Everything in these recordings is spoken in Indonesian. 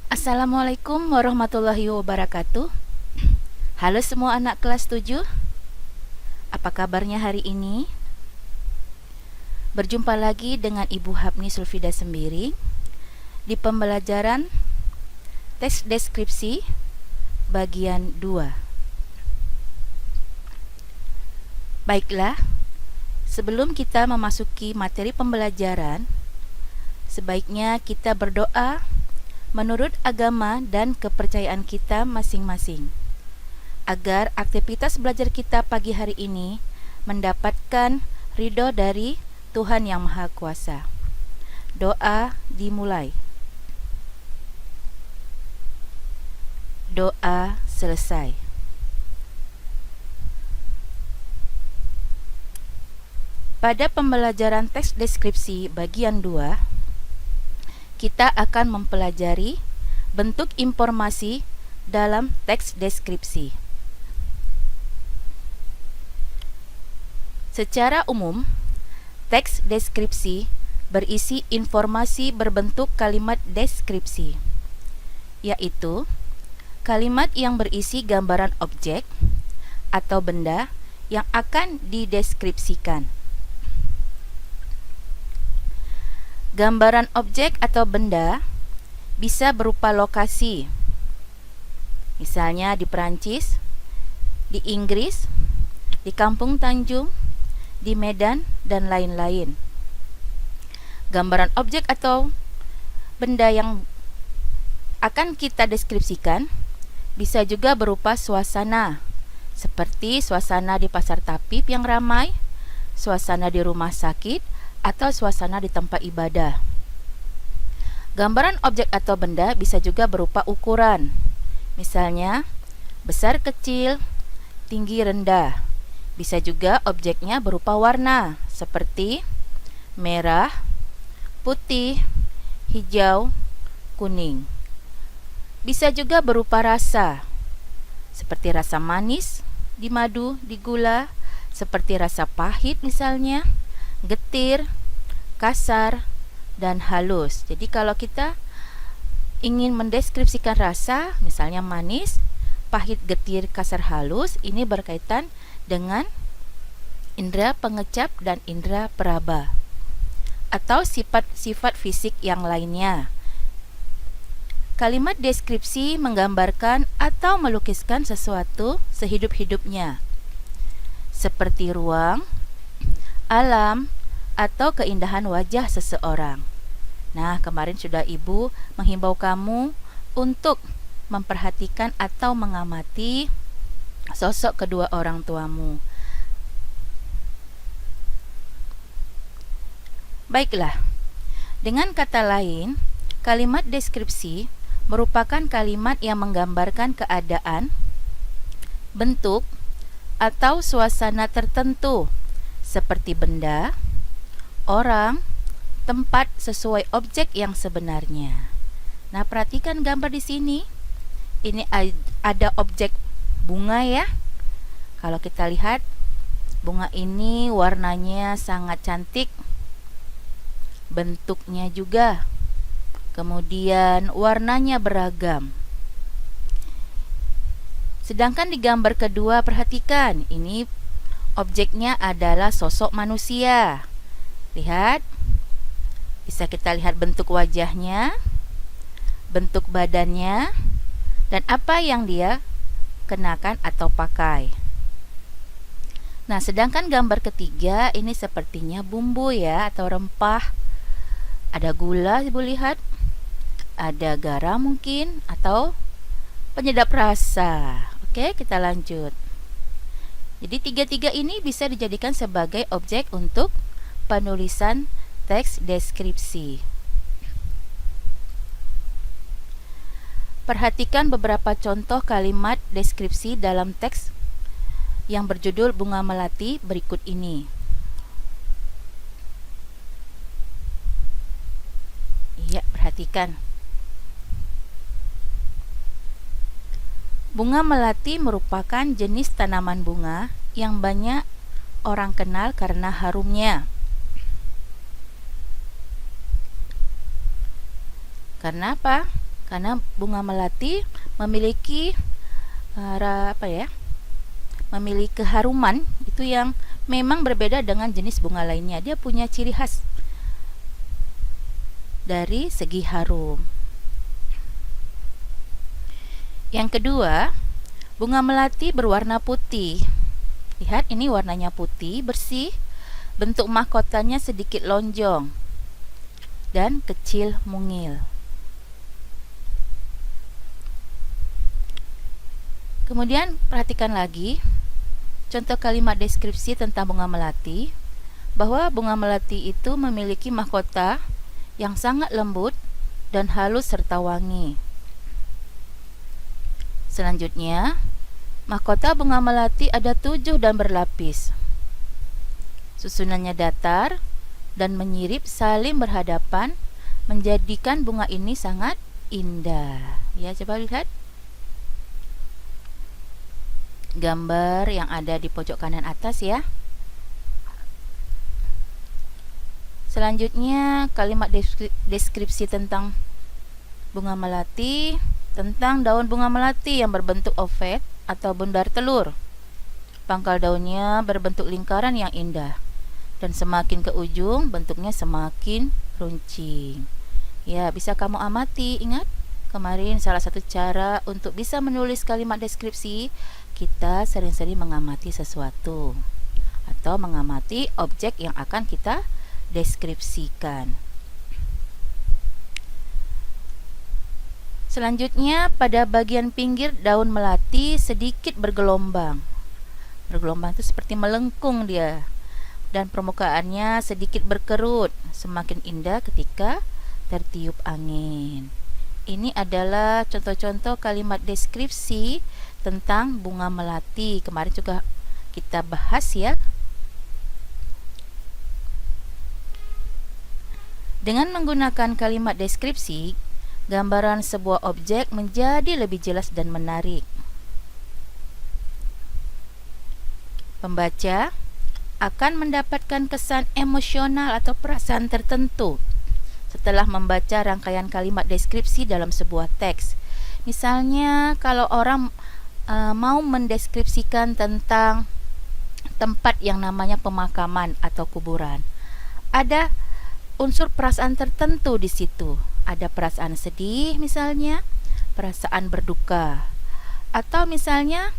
Assalamualaikum warahmatullahi wabarakatuh. Halo semua anak kelas 7. Apa kabarnya hari ini? Berjumpa lagi dengan Ibu Hapni Sulfida Sembiring di pembelajaran teks deskripsi bagian 2. Baiklah, sebelum kita memasuki materi pembelajaran, sebaiknya kita berdoa menurut agama dan kepercayaan kita masing-masing, agar aktivitas belajar kita pagi hari ini mendapatkan ridho dari Tuhan Yang Maha Kuasa. Doa dimulai. Doa selesai. Pada pembelajaran teks deskripsi bagian 2, kita akan mempelajari bentuk informasi dalam teks deskripsi. Secara umum, teks deskripsi berisi informasi berbentuk kalimat deskripsi, yaitu kalimat yang berisi gambaran objek atau benda yang akan dideskripsikan. Gambaran objek atau benda bisa berupa lokasi, misalnya di Perancis, di Inggris, di Kampung Tanjung, di Medan, dan lain-lain. Gambaran objek atau benda yang akan kita deskripsikan bisa juga berupa suasana, seperti suasana di pasar Tapip yang ramai, suasana di rumah sakit, atau suasana di tempat ibadah. Gambaran objek atau benda bisa juga berupa ukuran, misalnya besar kecil, tinggi rendah. Bisa juga objeknya berupa warna, seperti merah, putih, hijau, kuning. Bisa juga berupa rasa, seperti rasa manis, di madu, di gula, seperti rasa pahit misalnya, getir, kasar, dan halus. Jadi kalau kita ingin mendeskripsikan rasa, misalnya manis, pahit, getir, kasar, halus, ini berkaitan dengan indera pengecap dan indera peraba, atau sifat-sifat fisik yang lainnya. Kalimat deskripsi menggambarkan atau melukiskan sesuatu sehidup-hidupnya, seperti ruang, alam, atau keindahan wajah seseorang. Nah, kemarin sudah Ibu menghimbau kamu untuk memperhatikan atau mengamati sosok kedua orang tuamu. Baiklah, dengan kata lain, kalimat deskripsi merupakan kalimat yang menggambarkan keadaan, bentuk, atau suasana tertentu, seperti benda, orang, tempat sesuai objek yang sebenarnya. Nah, perhatikan gambar di sini. Ini ada objek bunga ya. Kalau kita lihat, bunga ini warnanya sangat cantik, bentuknya juga, kemudian warnanya beragam. Sedangkan di gambar kedua, perhatikan, ini objeknya adalah sosok manusia. Lihat, bisa kita lihat bentuk wajahnya, bentuk badannya, dan apa yang dia kenakan atau pakai. Nah, sedangkan gambar ketiga ini sepertinya bumbu ya, atau rempah. Ada gula, Ibu lihat. Ada garam mungkin, atau penyedap rasa. Oke, kita lanjut. Jadi tiga-tiga ini bisa dijadikan sebagai objek untuk penulisan teks deskripsi. Perhatikan beberapa contoh kalimat deskripsi dalam teks yang berjudul Bunga Melati berikut ini. Iya, perhatikan. Bunga melati merupakan jenis tanaman bunga yang banyak orang kenal karena harumnya. Karena apa? Karena bunga melati memiliki memiliki keharuman itu yang memang berbeda dengan jenis bunga lainnya. Dia punya ciri khas dari segi harum. Yang kedua, bunga melati berwarna putih. Lihat, ini warnanya putih, bersih. Bentuk mahkotanya sedikit lonjong dan kecil mungil. Kemudian perhatikan lagi contoh kalimat deskripsi tentang bunga melati, bahwa bunga melati itu memiliki mahkota yang sangat lembut dan halus serta wangi. Selanjutnya, mahkota bunga melati ada 7 dan berlapis. Susunannya datar dan menyirip saling berhadapan, menjadikan bunga ini sangat indah. Ya, coba lihat gambar yang ada di pojok kanan atas ya. Selanjutnya, kalimat deskripsi tentang bunga melati, tentang daun bunga melati yang berbentuk oval atau bundar telur. Pangkal daunnya berbentuk lingkaran yang indah, dan semakin ke ujung bentuknya semakin runcing. Ya, bisa kamu amati. Ingat, kemarin salah satu cara untuk bisa menulis kalimat deskripsi, kita sering-sering mengamati sesuatu atau mengamati objek yang akan kita deskripsikan. Selanjutnya, pada bagian pinggir daun melati sedikit bergelombang. Bergelombang itu seperti melengkung dia, dan permukaannya sedikit berkerut, semakin indah ketika tertiup angin. Ini adalah contoh-contoh kalimat deskripsi tentang bunga melati. Kemarin juga kita bahas ya. Dengan menggunakan kalimat deskripsi, gambaran sebuah objek menjadi lebih jelas dan menarik. Pembaca akan mendapatkan kesan emosional atau perasaan tertentu setelah membaca rangkaian kalimat deskripsi dalam sebuah teks. Misalnya, kalau orang mau mendeskripsikan tentang tempat yang namanya pemakaman atau kuburan, ada unsur perasaan tertentu di situ. Ada perasaan sedih misalnya, perasaan berduka. Atau misalnya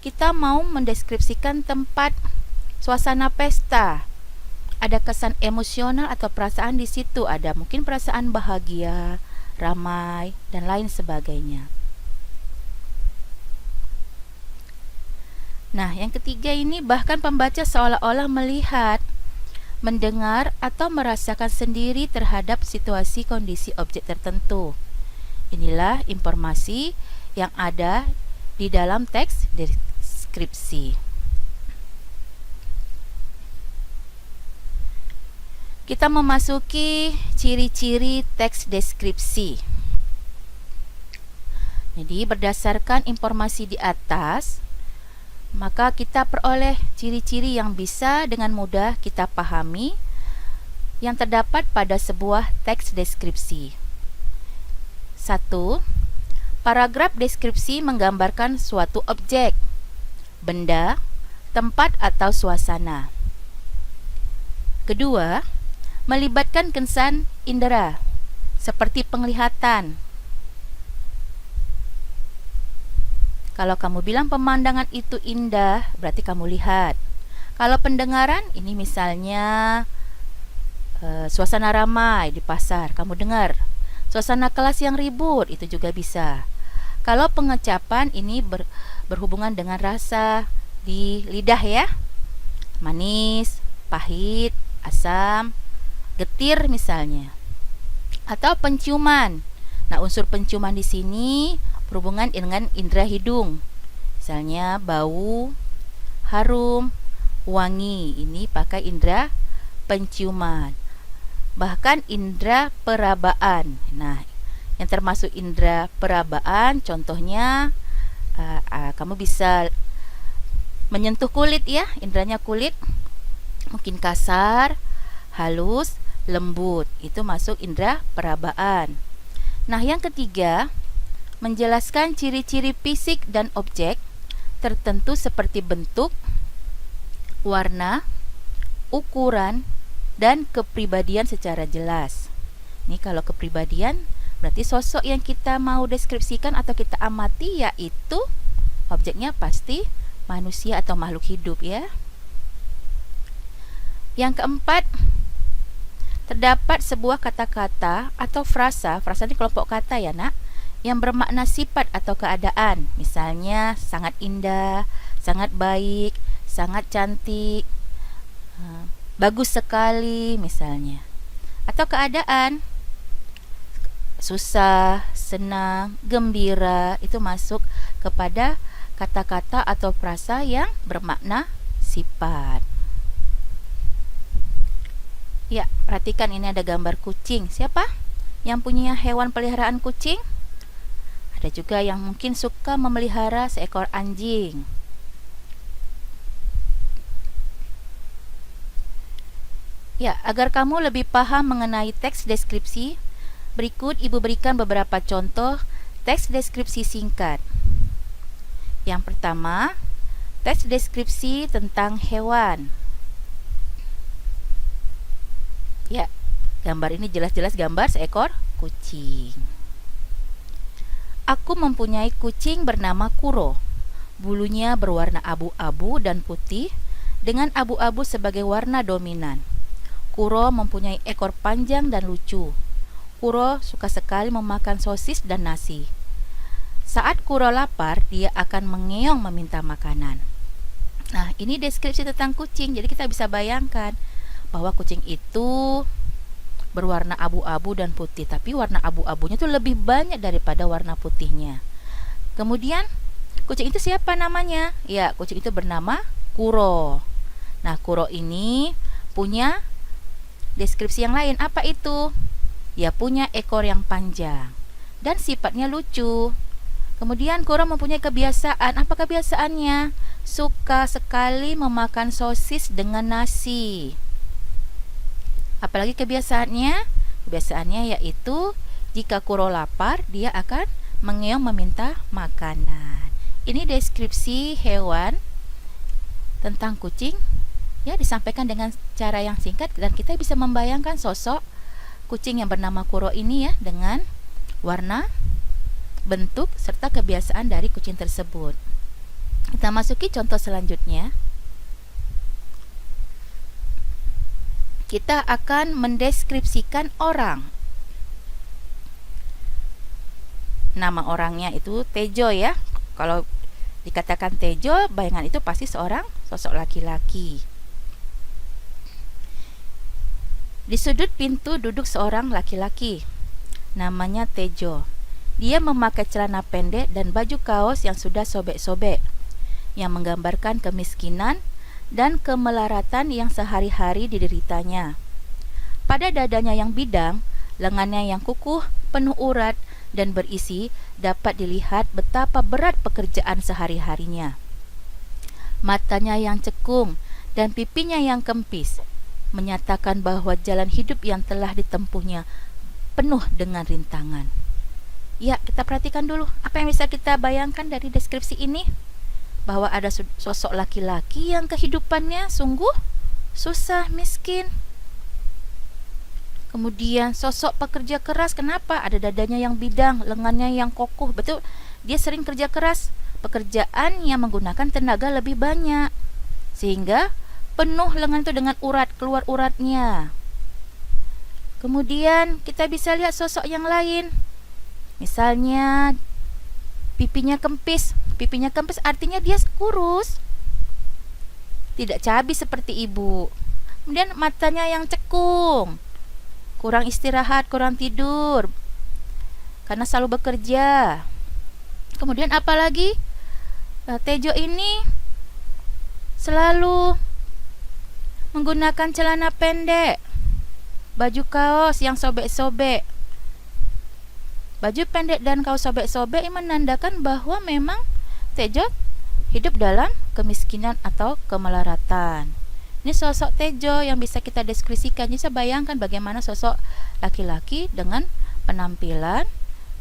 kita mau mendeskripsikan tempat suasana pesta, ada kesan emosional atau perasaan di situ. Ada mungkin perasaan bahagia, ramai, dan lain sebagainya. Nah, yang ketiga ini bahkan pembaca seolah-olah melihat, mendengar, atau merasakan sendiri terhadap situasi kondisi objek tertentu. Inilah informasi yang ada di dalam teks deskripsi. Kita memasuki ciri-ciri teks deskripsi. Jadi, berdasarkan informasi di atas, maka kita peroleh ciri-ciri yang bisa dengan mudah kita pahami yang terdapat pada sebuah teks deskripsi. 1. Paragraf deskripsi menggambarkan suatu objek, benda, tempat atau suasana. Kedua, melibatkan kesan indera seperti penglihatan. Kalau kamu bilang pemandangan itu indah, berarti kamu lihat. Kalau pendengaran, ini misalnya suasana ramai di pasar, kamu dengar. Suasana kelas yang ribut, itu juga bisa. Kalau pengecapan, ini berhubungan dengan rasa di lidah ya. Manis, pahit, asam, getir misalnya. Atau penciuman. Nah, unsur penciuman di sini berhubungan dengan indera hidung. Misalnya bau, harum, wangi. Ini pakai indera penciuman. Bahkan indera perabaan. Nah, yang termasuk indera perabaan contohnya kamu bisa menyentuh kulit ya, inderanya kulit. Mungkin kasar, halus, lembut. Itu masuk indera perabaan. Nah, yang ketiga, menjelaskan ciri-ciri fisik dan objek tertentu seperti bentuk, warna, ukuran, dan kepribadian secara jelas. Ini kalau kepribadian berarti sosok yang kita mau deskripsikan atau kita amati yaitu objeknya pasti manusia atau makhluk hidup ya. Yang keempat, terdapat sebuah kata-kata atau frasa ini kelompok kata ya nak, yang bermakna sifat atau keadaan. Misalnya sangat indah, sangat baik, sangat cantik, bagus sekali misalnya. Atau keadaan susah, senang, gembira, itu masuk kepada kata-kata atau frasa yang bermakna sifat. Ya, perhatikan ini ada gambar kucing. Siapa yang punya hewan peliharaan kucing? Ada juga yang mungkin suka memelihara seekor anjing. Ya, agar kamu lebih paham mengenai teks deskripsi, berikut Ibu berikan beberapa contoh teks deskripsi singkat. Yang pertama, teks deskripsi tentang hewan. Ya, gambar ini jelas-jelas gambar seekor kucing. Aku mempunyai kucing bernama Kuro. Bulunya berwarna abu-abu dan putih dengan abu-abu sebagai warna dominan. Kuro mempunyai ekor panjang dan lucu. Kuro suka sekali memakan sosis dan nasi. Saat Kuro lapar, dia akan mengeong meminta makanan. Nah, ini deskripsi tentang kucing. Jadi kita bisa bayangkan bahwa kucing itu berwarna abu-abu dan putih, tapi warna abu-abunya itu lebih banyak daripada warna putihnya. Kemudian, kucing itu siapa namanya? Ya, kucing itu bernama Kuro. Nah, Kuro ini punya deskripsi yang lain. Apa itu? Dia punya ekor yang panjang dan sifatnya lucu. Kemudian Kuro mempunyai kebiasaan. Apa kebiasaannya? Suka sekali memakan sosis dengan nasi. Apalagi kebiasaannya? Kebiasaannya yaitu jika Kuro lapar, dia akan mengeong meminta makanan. Ini deskripsi hewan tentang kucing ya, disampaikan dengan cara yang singkat dan kita bisa membayangkan sosok kucing yang bernama Kuro ini ya, dengan warna, bentuk, serta kebiasaan dari kucing tersebut. Kita masuki contoh selanjutnya. Kita akan mendeskripsikan orang. Nama orangnya itu Tejo ya. Kalau dikatakan Tejo, bayangan itu pasti seorang sosok laki-laki. Di sudut pintu duduk seorang laki-laki. Namanya Tejo. Dia memakai celana pendek dan baju kaos yang sudah sobek-sobek, yang menggambarkan kemiskinan dan kemelaratan yang sehari-hari dideritanya. Pada dadanya yang bidang, lengannya yang kukuh, penuh urat dan berisi, dapat dilihat betapa berat pekerjaan sehari-harinya. Matanya yang cekung dan pipinya yang kempis menyatakan bahwa jalan hidup yang telah ditempuhnya penuh dengan rintangan. Ya, kita perhatikan dulu apa yang bisa kita bayangkan dari deskripsi ini. Bahwa ada sosok laki-laki yang kehidupannya sungguh susah, miskin. Kemudian sosok pekerja keras. Kenapa? Ada dadanya yang bidang, lengannya yang kokoh. Betul, dia sering kerja keras. Pekerjaan yang menggunakan tenaga lebih banyak, sehingga penuh lengan itu dengan urat, keluar uratnya. Kemudian kita bisa lihat sosok yang lain. Misalnya pipinya kempis. Pipinya kempis artinya dia kurus, tidak cabi seperti ibu. Kemudian matanya yang cekung, kurang istirahat, kurang tidur karena selalu bekerja. Kemudian apalagi? Tejo ini selalu menggunakan celana pendek, baju kaos yang sobek-sobek. Baju pendek dan kaos sobek-sobek ini menandakan bahwa memang Tejo hidup dalam kemiskinan atau kemelaratan. Ini sosok Tejo yang bisa kita deskripsikan. Bisa bayangkan bagaimana sosok laki-laki dengan penampilan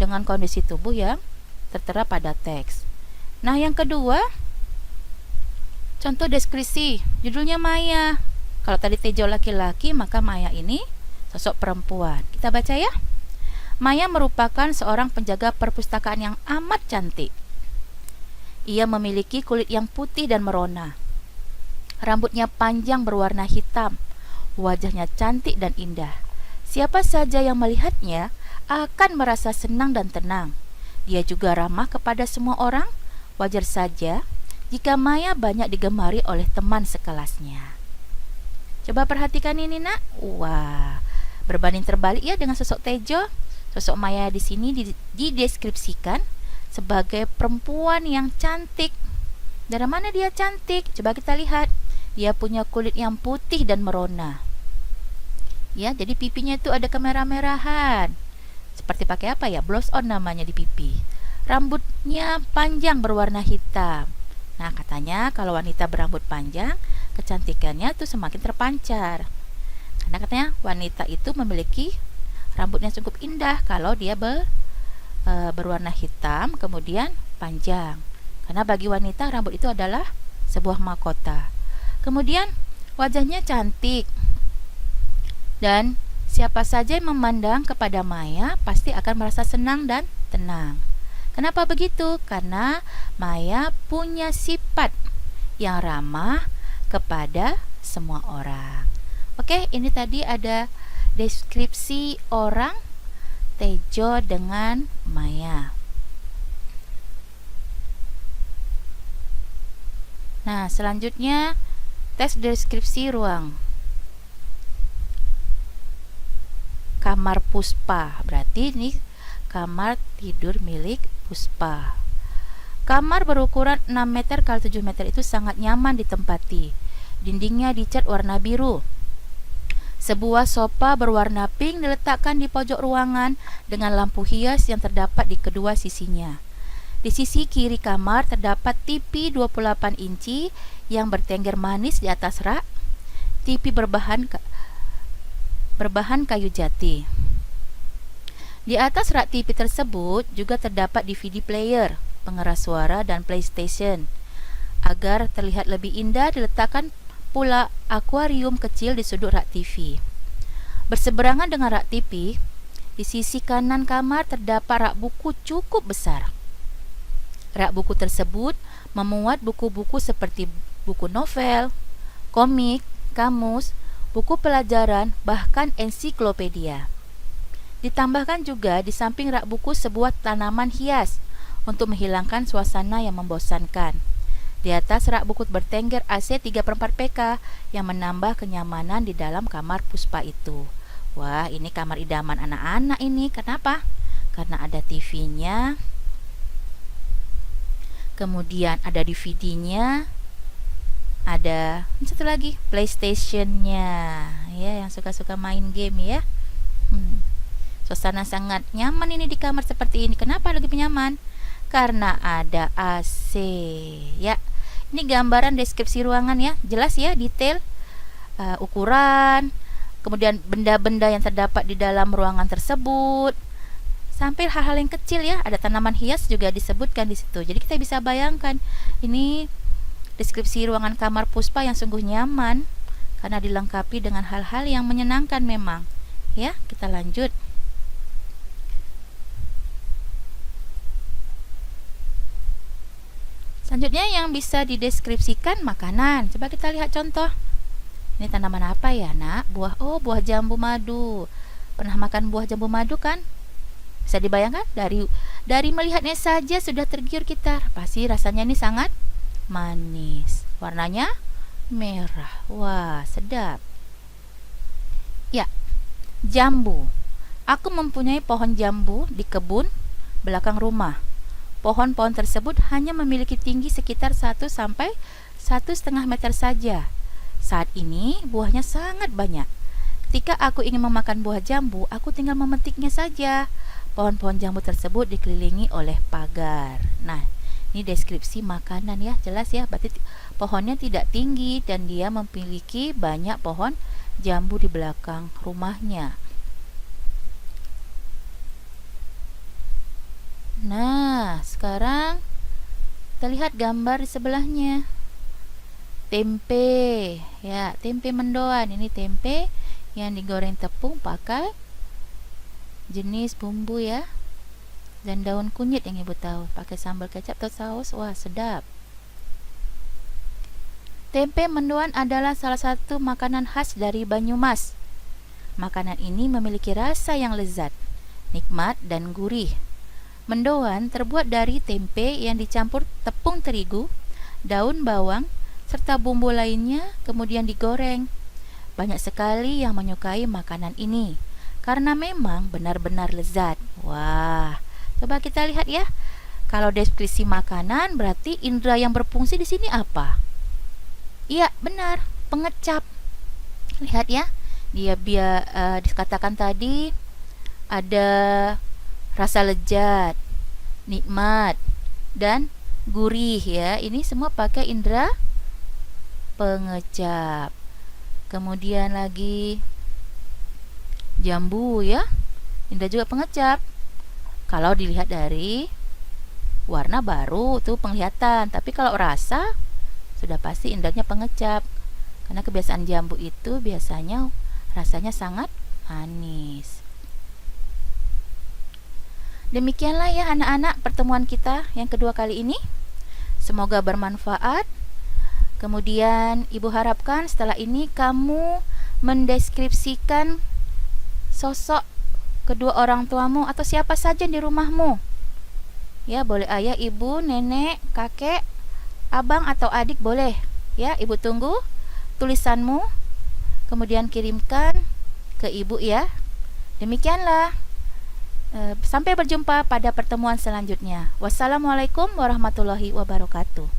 dengan kondisi tubuh yang tertera pada teks. Nah, yang kedua, contoh deskripsi, judulnya Maya. Kalau tadi Tejo laki-laki, maka Maya ini sosok perempuan. Kita baca ya. Maya merupakan seorang penjaga perpustakaan yang amat cantik. Ia memiliki kulit yang putih dan merona. Rambutnya panjang berwarna hitam. Wajahnya cantik dan indah. Siapa saja yang melihatnya akan merasa senang dan tenang. Dia juga ramah kepada semua orang. Wajar saja jika Maya banyak digemari oleh teman sekelasnya. Coba perhatikan ini, Nak. Wah, berbanding terbalik ya dengan sosok Tejo. Sosok Maya di sini dideskripsikan sebagai perempuan yang cantik. Dari mana dia cantik? Coba kita lihat. Dia punya kulit yang putih dan merona. Ya, jadi pipinya itu ada kemerah-merahan. Seperti pakai apa ya? Blush on namanya di pipi. Rambutnya panjang berwarna hitam. Nah, katanya kalau wanita berambut panjang, kecantikannya tuh semakin terpancar. Karena katanya wanita itu memiliki rambutnya cukup indah kalau dia berwarna hitam kemudian panjang. Karena bagi wanita rambut itu adalah sebuah mahkota. Kemudian wajahnya cantik. Dan siapa saja yang memandang kepada Maya pasti akan merasa senang dan tenang. Kenapa begitu? Karena Maya punya sifat yang ramah kepada semua orang. Oke, ini tadi ada deskripsi orang Tejo dengan Maya. Nah, selanjutnya tes deskripsi ruang. Kamar Puspa, berarti ini kamar tidur milik Puspa. Kamar berukuran 6 meter x 7 meter itu sangat nyaman ditempati. Dindingnya dicat warna biru. Sebuah sofa berwarna pink diletakkan di pojok ruangan dengan lampu hias yang terdapat di kedua sisinya. Di sisi kiri kamar terdapat TV 28 inci yang bertengger manis di atas rak. TV berbahan kayu jati. Di atas rak TV tersebut juga terdapat DVD player, pengeras suara, dan PlayStation. Agar terlihat lebih indah, diletakkan pula akuarium kecil di sudut rak TV. Berseberangan dengan rak TV, di sisi kanan kamar terdapat rak buku cukup besar. Rak buku tersebut memuat buku-buku seperti buku novel, komik, kamus, buku pelajaran, bahkan ensiklopedia. Ditambahkan juga di samping rak buku sebuah tanaman hias untuk menghilangkan suasana yang membosankan. Di atas rak buku bertengger AC 3/4 PK yang menambah kenyamanan di dalam kamar Puspa itu. Wah, ini kamar idaman anak-anak ini. Kenapa? Karena ada TV-nya. Kemudian ada DVD-nya. Ada satu lagi, PlayStation-nya. Ya, yang suka-suka main game ya. Suasana sangat nyaman ini di kamar seperti ini. Kenapa lebih nyaman? Karena ada AC. Ya. Ini gambaran deskripsi ruangan ya, jelas ya, detail, ukuran, kemudian benda-benda yang terdapat di dalam ruangan tersebut, sampai hal-hal yang kecil ya, ada tanaman hias juga disebutkan di situ. Jadi kita bisa bayangkan ini deskripsi ruangan kamar Puspa yang sungguh nyaman karena dilengkapi dengan hal-hal yang menyenangkan memang. Ya, kita lanjut. Selanjutnya yang bisa dideskripsikan makanan. Coba kita lihat contoh. Ini tanaman apa ya, Nak? Buah jambu madu. Pernah makan buah jambu madu kan? Bisa dibayangkan? Dari melihatnya saja sudah tergiur kita. Pasti rasanya ini sangat manis. Warnanya merah. Wah, sedap. Ya, jambu. Aku mempunyai pohon jambu di kebun belakang rumah. Pohon-pohon tersebut hanya memiliki tinggi sekitar 1 sampai 1,5 meter saja. Saat ini buahnya sangat banyak. Ketika aku ingin memakan buah jambu, aku tinggal memetiknya saja. Pohon-pohon jambu tersebut dikelilingi oleh pagar. Nah, ini deskripsi makanan ya, jelas ya. Berarti pohonnya tidak tinggi dan dia memiliki banyak pohon jambu di belakang rumahnya. Nah, sekarang kita lihat gambar di sebelahnya. Tempe, ya, tempe mendoan. Ini tempe yang digoreng tepung pakai jenis bumbu ya, dan daun kunyit yang ibu tahu. Pakai sambal kecap atau saus, wah sedap. Tempe mendoan adalah salah satu makanan khas dari Banyumas. Makanan ini memiliki rasa yang lezat, nikmat, dan gurih. Mendoan terbuat dari tempe yang dicampur tepung terigu, daun bawang, serta bumbu lainnya, kemudian digoreng. Banyak sekali yang menyukai makanan ini karena memang benar-benar lezat. Wah, coba kita lihat ya. Kalau deskripsi makanan, berarti indera yang berfungsi di sini apa? Iya, benar, pengecap. Lihat ya, dia dikatakan tadi ada rasa lezat, nikmat, dan gurih ya. Ini semua pakai indera pengecap. Kemudian lagi jambu ya, indera juga pengecap. Kalau dilihat dari warna baru tuh penglihatan, tapi kalau rasa sudah pasti inderanya pengecap. Karena kebiasaan jambu itu biasanya rasanya sangat manis. Demikianlah ya anak-anak pertemuan kita yang kedua kali ini. Semoga bermanfaat. Kemudian ibu harapkan setelah ini kamu mendeskripsikan sosok kedua orang tuamu atau siapa saja di rumahmu. Ya, boleh ayah, ibu, nenek, kakek, abang atau adik boleh. Ya, ibu tunggu tulisanmu. Kemudian kirimkan ke ibu ya. Demikianlah. Sampai berjumpa pada pertemuan selanjutnya. Wassalamualaikum warahmatullahi wabarakatuh.